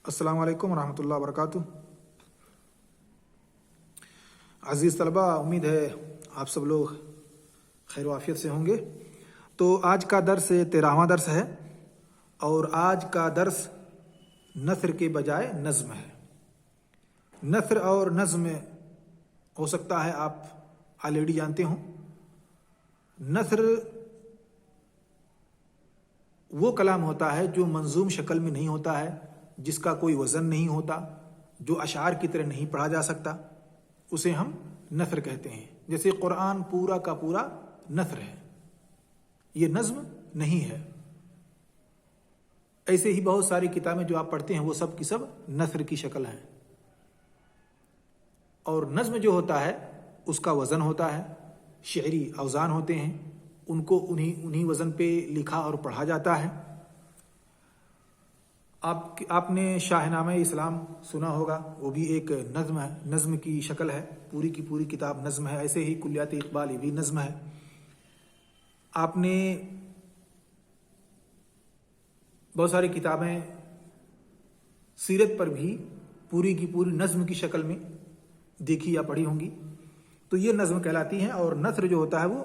السلام علیکم ورحمۃ اللہ وبرکاتہ۔ عزیز طلبہ، امید ہے آپ سب لوگ خیر و عافیت سے ہوں گے۔ تو آج کا درس 13واں درس ہے، اور آج کا درس نثر کے بجائے نظم ہے۔ نثر اور نظم ہو سکتا ہے آپ آلریڈی جانتے ہوں۔ نثر وہ کلام ہوتا ہے جو منظوم شکل میں نہیں ہوتا ہے، جس کا کوئی وزن نہیں ہوتا، جو اشعار کی طرح نہیں پڑھا جا سکتا، اسے ہم نثر کہتے ہیں۔ جیسے قرآن پورا کا پورا نثر ہے، یہ نظم نہیں ہے۔ ایسے ہی بہت ساری کتابیں جو آپ پڑھتے ہیں وہ سب کی سب نثر کی شکل ہیں۔ اور نظم جو ہوتا ہے اس کا وزن ہوتا ہے، شعری اوزان ہوتے ہیں، ان کو انہی وزن پہ لکھا اور پڑھا جاتا ہے۔ آپ نے شاہ نامہ اسلام سنا ہوگا، وہ بھی ایک نظم ہے، نظم کی شکل ہے، پوری کی پوری کتاب نظم ہے۔ ایسے ہی کلیات اقبال یہ بھی نظم ہے۔ آپ نے بہت ساری کتابیں سیرت پر بھی پوری کی پوری نظم کی شکل میں دیکھی یا پڑھی ہوں گی، تو یہ نظم کہلاتی ہیں۔ اور نثر جو ہوتا ہے وہ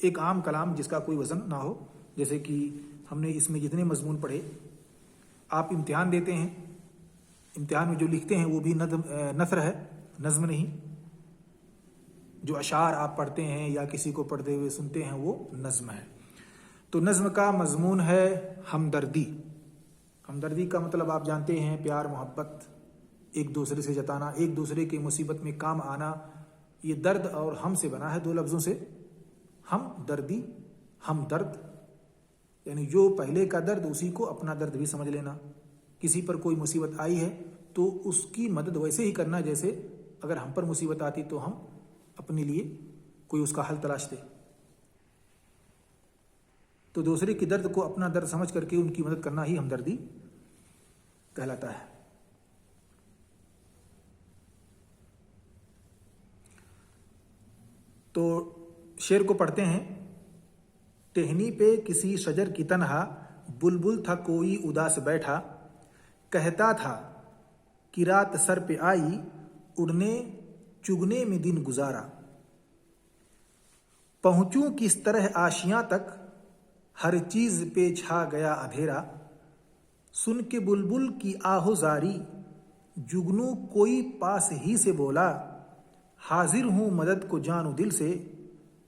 ایک عام کلام جس کا کوئی وزن نہ ہو، جیسے کہ ہم نے اس میں جتنے مضمون پڑھے، آپ امتحان دیتے ہیں، امتحان میں جو لکھتے ہیں وہ بھی نثر ہے، نظم نہیں۔ جو اشعار آپ پڑھتے ہیں یا کسی کو پڑھتے ہوئے سنتے ہیں وہ نظم ہے۔ تو نظم کا مضمون ہے ہمدردی۔ ہمدردی کا مطلب آپ جانتے ہیں، پیار محبت، ایک دوسرے سے جتانا، ایک دوسرے کی مصیبت میں کام آنا۔ یہ درد اور ہم سے بنا ہے، دو لفظوں سے، ہم دردی، ہم درد، یعنی جو پہلے کا درد اسی کو اپنا درد بھی سمجھ لینا۔ کسی پر کوئی مصیبت آئی ہے تو اس کی مدد ویسے ہی کرنا جیسے اگر ہم پر مصیبت آتی تو ہم اپنے لیے کوئی اس کا حل تلاشتے۔ تو دوسرے کی درد کو اپنا درد سمجھ کر کے ان کی مدد کرنا ہی ہمدردی کہلاتا ہے۔ تو شعر کو پڑھتے ہیں۔ ٹہنی پہ کسی شجر کی تنہا، بلبل تھا کوئی اداس بیٹھا، کہتا تھا کہ رات سر پہ آئی، اڑنے چگنے میں دن گزارا، پہنچوں کس طرح آشیاں تک، ہر چیز پہ چھا گیا اندھیرا، سن کے بلبل کی آہو زاری، جگنو کوئی پاس ہی سے بولا، حاضر ہوں مدد کو جانو دل سے،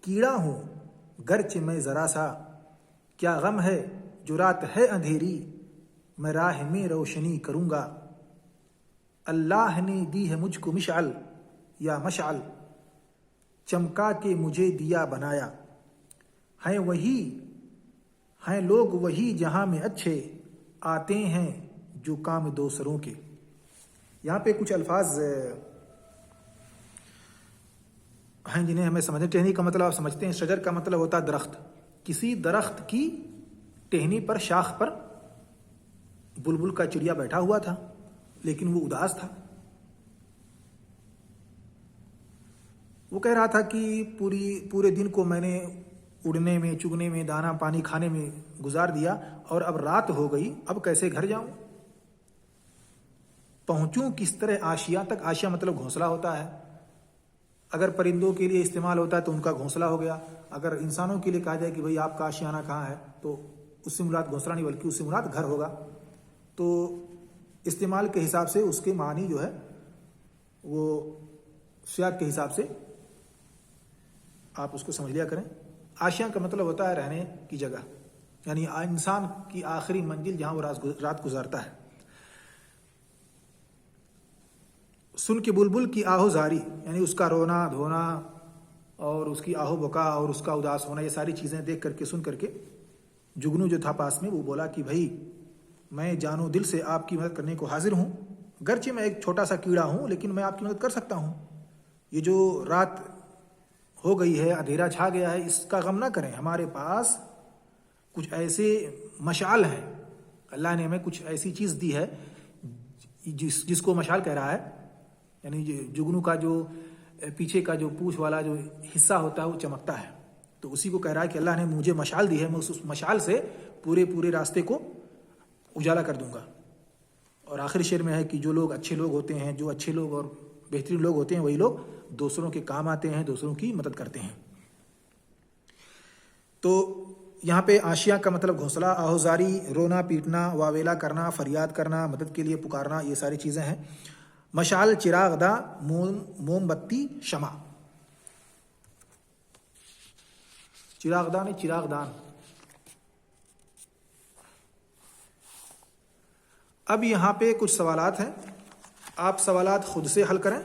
کیڑا ہوں گرچہ میں ذرا سا، کیا غم ہے جو رات ہے اندھیری، میں راہ میں روشنی کروں گا، اللہ نے دی ہے مجھ کو مشعل یا مشعل، چمکا کے مجھے دیا بنایا، ہیں وہی ہیں لوگ وہی جہاں میں اچھے، آتے ہیں جو کام دوسروں کے۔ یہاں پہ کچھ الفاظ ہیں جنہیں ہمیں سمجھیں۔ ٹہنی کا مطلب آپ سمجھتے ہیں، شجر کا مطلب ہوتا ہے درخت۔ کسی درخت کی ٹہنی پر، شاخ پر بلبل کا چڑیا بیٹھا ہوا تھا، لیکن وہ اداس تھا۔ وہ کہہ رہا تھا کہ پورے دن کو میں نے اڑنے میں، چگنے میں، دانا پانی کھانے میں گزار دیا، اور اب رات ہو گئی، اب کیسے گھر جاؤں؟ پہنچوں کس طرح آشیاں تک۔ آشیا مطلب گھونسلہ ہوتا ہے۔ اگر پرندوں کے لیے استعمال ہوتا ہے تو ان کا گھونسلہ ہو گیا۔ اگر انسانوں کے لیے کہا جائے کہ بھئی آپ کا آشیانہ کہاں ہے، تو اس سے مراد گھونسلہ نہیں بلکہ اس سے مراد گھر ہوگا۔ تو استعمال کے حساب سے اس کے معنی جو ہے وہ سیاق کے حساب سے آپ اس کو سمجھ لیا کریں۔ آشیاں کا مطلب ہوتا ہے رہنے کی جگہ، یعنی انسان کی آخری منزل جہاں وہ رات گزارتا ہے۔ سن کے بلبل کی آہو زاری، یعنی اس کا رونا دھونا اور اس کی آہو بکا اور اس کا اداس ہونا، یہ ساری چیزیں دیکھ کر کے، سن کر کے، جگنو جو تھا پاس میں وہ بولا کہ بھائی میں جانو دل سے آپ کی مدد کرنے کو حاضر ہوں، گرچہ میں ایک چھوٹا سا کیڑا ہوں لیکن میں آپ کی مدد کر سکتا ہوں۔ یہ جو رات ہو گئی ہے، اندھیرا چھا گیا ہے، اس کا غم نہ کریں، ہمارے پاس کچھ ایسے مشعل ہیں، اللہ نے ہمیں کچھ ایسی چیز دی ہے جس کو مشعل کہہ رہا ہے، یعنی جگنو کا جو پیچھے کا جو پوچھ والا جو حصہ ہوتا ہے وہ چمکتا ہے، تو اسی کو کہہ رہا ہے کہ اللہ نے مجھے مشعل دی ہے، میں اس مشعل سے پورے راستے کو اجالا کر دوں گا۔ اور آخری شعر میں ہے کہ جو لوگ اچھے لوگ ہوتے ہیں، جو اچھے لوگ اور بہترین لوگ ہوتے ہیں، وہی لوگ دوسروں کے کام آتے ہیں، دوسروں کی مدد کرتے ہیں۔ تو یہاں پہ آشیاں کا مطلب گھونسلہ، آہوزاری رونا پیٹنا، واویلا کرنا، فریاد کرنا، مدد کے لیے پکارنا، یہ ساری چیزیں ہیں۔ مشعل چراغ دا، موم بتی شمع، چراغ دان چراغ دان۔ اب یہاں پہ کچھ سوالات ہیں، آپ سوالات خود سے حل کریں۔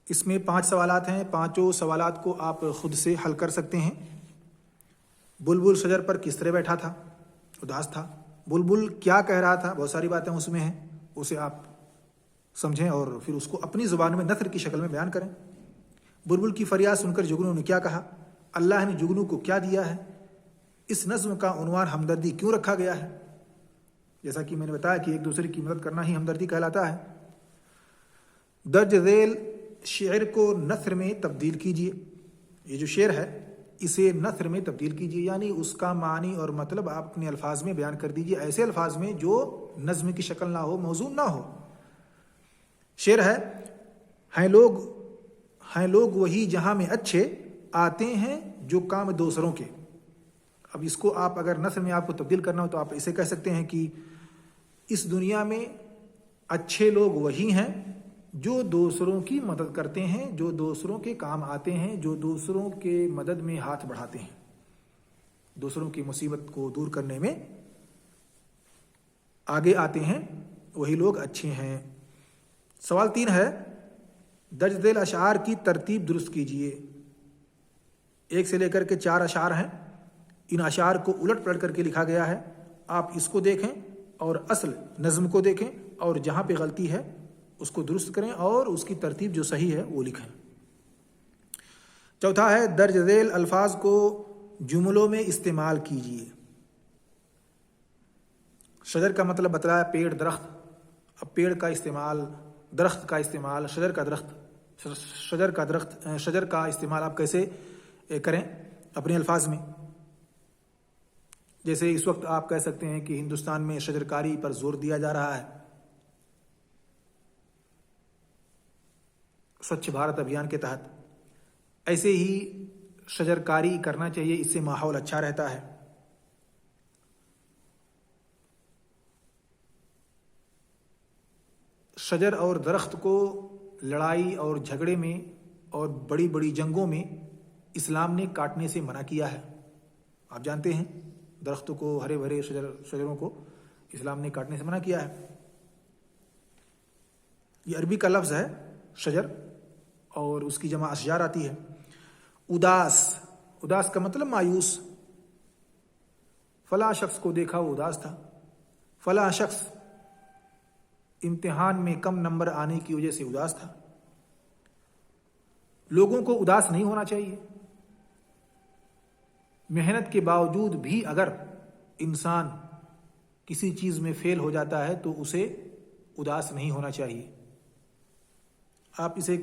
اس میں 5 سوالات ہیں، 5 سوالات کو آپ خود سے حل کر سکتے ہیں۔ بلبل شجر پر کس طرح بیٹھا تھا؟ اداس تھا۔ بلبل کیا کہہ رہا تھا؟ بہت ساری باتیں اس میں ہیں، اسے آپ سمجھیں اور پھر اس کو اپنی زبان میں نثر کی شکل میں بیان کریں۔ بلبل کی فریاد سن کر جگنو نے کیا کہا؟ اللہ نے جگنو کو کیا دیا ہے؟ اس نظم کا عنوان ہمدردی کیوں رکھا گیا ہے؟ جیسا کہ میں نے بتایا کہ ایک دوسرے کی مدد کرنا ہی ہمدردی کہلاتا ہے۔ درج ذیل شعر کو نثر میں تبدیل کیجیے، یہ جو شعر ہے اسے نثر میں تبدیل کیجیے، یعنی اس کا معنی اور مطلب آپ اپنے الفاظ میں بیان کر دیجیے، ایسے الفاظ میں جو نظم کی شکل نہ ہو، موزون نہ ہو۔ شعر ہے، ہیں لوگ وہی جہاں میں اچھے، آتے ہیں جو کام دوسروں کے۔ اب اس کو آپ اگر نثر میں آپ کو تبدیل کرنا ہو تو آپ اسے کہہ سکتے ہیں کہ اس دنیا میں اچھے لوگ وہی ہیں جو دوسروں کی مدد کرتے ہیں، جو دوسروں کے کام آتے ہیں، جو دوسروں کے مدد میں ہاتھ بڑھاتے ہیں، دوسروں کی مصیبت کو دور کرنے میں آگے آتے ہیں، وہی لوگ اچھے ہیں۔ سوال 3 ہے، درج ذیل اشعار کی ترتیب درست کیجیے۔ 1 سے لے کر کے 4 اشعار ہیں، ان اشعار کو الٹ پلٹ کر کے لکھا گیا ہے، آپ اس کو دیکھیں اور اصل نظم کو دیکھیں اور جہاں پہ غلطی ہے اس کو درست کریں اور اس کی ترتیب جو صحیح ہے وہ لکھیں۔ چوتھا ہے، درج ذیل الفاظ کو جملوں میں استعمال کیجیے۔ شجر کا مطلب بتلایا پیڑ، درخت۔ اب پیڑ کا استعمال، درخت کا استعمال، شجر کا استعمال آپ کیسے کریں اپنے الفاظ میں؟ جیسے اس وقت آپ کہہ سکتے ہیں کہ ہندوستان میں شجرکاری پر زور دیا جا رہا ہے، سوچھ بھارت ابھیان کے تحت، ایسے ہی شجرکاری کرنا چاہیے، اس سے ماحول اچھا رہتا ہے۔ شجر اور درخت کو لڑائی اور جھگڑے میں اور بڑی بڑی جنگوں میں اسلام نے کاٹنے سے منع کیا ہے۔ آپ جانتے ہیں درختوں کو، ہرے بھرے شجروں کو اسلام نے کاٹنے سے منع کیا ہے۔ یہ عربی کا لفظ ہے شجر، اور اس کی جمع اشجار آتی ہے۔ اداس کا مطلب مایوس۔ فلاں شخص کو دیکھا وہ اداس تھا، فلاں شخص امتحان میں کم نمبر آنے کی وجہ سے اداس تھا۔ لوگوں کو اداس نہیں ہونا چاہیے۔ محنت کے باوجود بھی اگر انسان کسی چیز میں فیل ہو جاتا ہے تو اسے اداس نہیں ہونا چاہیے۔ آپ اسے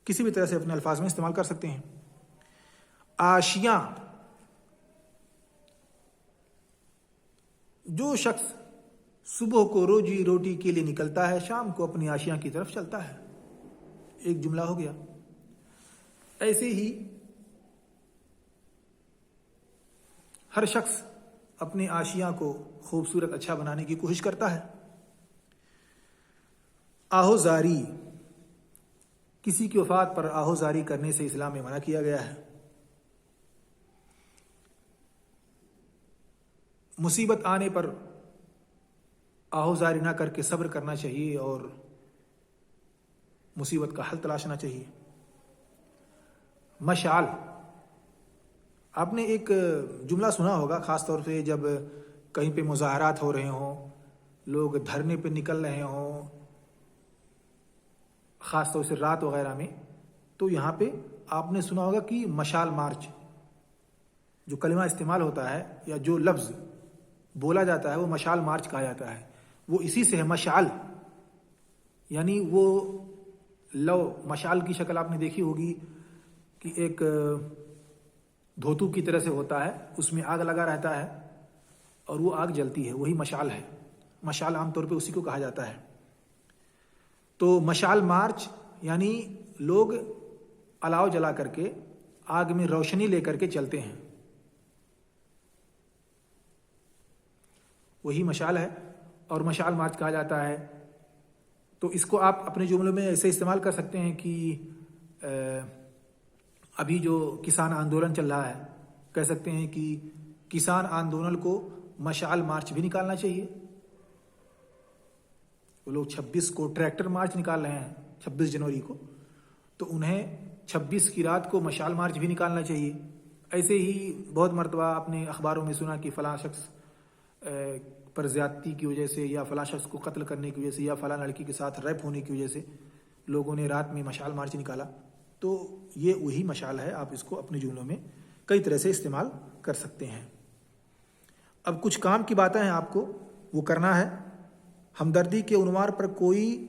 کسی بھی طرح سے اپنے الفاظ میں استعمال کر سکتے ہیں۔ آشیاں، جو شخص صبح کو روزی روٹی کے لیے نکلتا ہے، شام کو اپنی آشیاں کی طرف چلتا ہے، ایک جملہ ہو گیا۔ ایسے ہی ہر شخص اپنے آشیاں کو خوبصورت اچھا بنانے کی کوشش کرتا ہے۔ آہوزاری، کسی کی وفات پر آہوزاری کرنے سے اسلام میں منع کیا گیا ہے۔ مصیبت آنے پر آہوزاری نہ کر کے صبر کرنا چاہیے اور مصیبت کا حل تلاشنا چاہیے۔ مشعل، آپ نے ایک جملہ سنا ہوگا، خاص طور سے جب کہیں پہ مظاہرات ہو رہے ہوں، لوگ دھرنے پہ نکل رہے ہوں، خاص طور سے رات وغیرہ میں، تو یہاں پہ آپ نے سنا ہوگا کہ مشعل مارچ، جو کلمہ استعمال ہوتا ہے یا جو لفظ بولا جاتا ہے وہ مشعل مارچ کہا جاتا ہے، وہ اسی سے ہے۔ مشعل یعنی وہ لو، مشعل کی شکل آپ نے دیکھی ہوگی کہ ایک دھوتو کی طرح سے ہوتا ہے، اس میں آگ لگا رہتا ہے اور وہ آگ جلتی ہے، وہی مشعل ہے۔ مشعل عام طور پہ اسی کو کہا جاتا ہے۔ تو مشعل مارچ یعنی لوگ الاؤ جلا کر کے آگ میں روشنی لے کر کے چلتے ہیں، وہی مشعل ہے اور مشعل مارچ کہا جاتا ہے۔ تو اس کو آپ اپنے جملوں میں ایسے استعمال کر سکتے ہیں کہ ابھی جو کسان آندولن چل رہا ہے، کہہ سکتے ہیں کہ کسان آندولن کو مشعل مارچ بھی نکالنا چاہیے۔ وہ لوگ 26 کو ٹریکٹر مارچ نکال رہے ہیں 26 جنوری کو، تو انہیں 26 کی رات کو مشعل مارچ بھی نکالنا چاہیے۔ ایسے ہی بہت مرتبہ اپنے اخباروں میں سنا کہ فلاں شخص پر زیادتی کی وجہ سے یا فلاں شخص کو قتل کرنے کی وجہ سے یا فلاں لڑکی کے ساتھ ریپ ہونے کی وجہ سے لوگوں نے رات میں مشعل مارچ نکالا، تو یہ وہی مشعل ہے۔ آپ اس کو اپنے جملوں میں کئی طرح سے استعمال کر سکتے ہیں۔ اب کچھ کام کی باتیں ہیں آپ کو وہ کرنا ہے۔ ہمدردی کے عنوان پر کوئی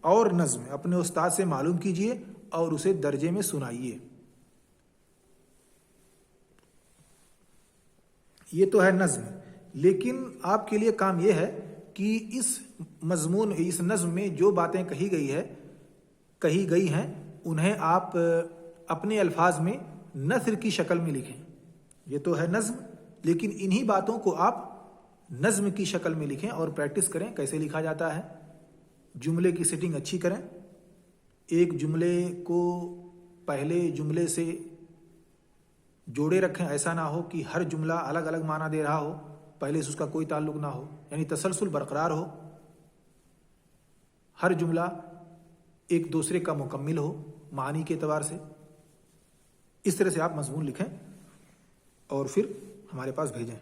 اور نظم اپنے استاد سے معلوم کیجیے اور اسے درجے میں سنائیے۔ یہ تو ہے نظم، لیکن آپ کے لیے کام یہ ہے کہ اس نظم میں جو باتیں کہی گئی ہیں انہیں آپ اپنے الفاظ میں نثر کی شکل میں لکھیں۔ یہ تو ہے نظم، لیکن انہی باتوں کو آپ نظم کی شکل میں لکھیں اور پریکٹس کریں کیسے لکھا جاتا ہے۔ جملے کی سیٹنگ اچھی کریں، ایک جملے کو پہلے جملے سے جوڑے رکھیں، ایسا نہ ہو کہ ہر جملہ الگ الگ معنی دے رہا ہو، پہلے سے اس کا کوئی تعلق نہ ہو، یعنی تسلسل برقرار ہو، ہر جملہ ایک دوسرے کا مکمل ہو معنی کے اعتبار سے۔ اس طرح سے آپ مضمون لکھیں اور پھر ہمارے پاس بھیجیں۔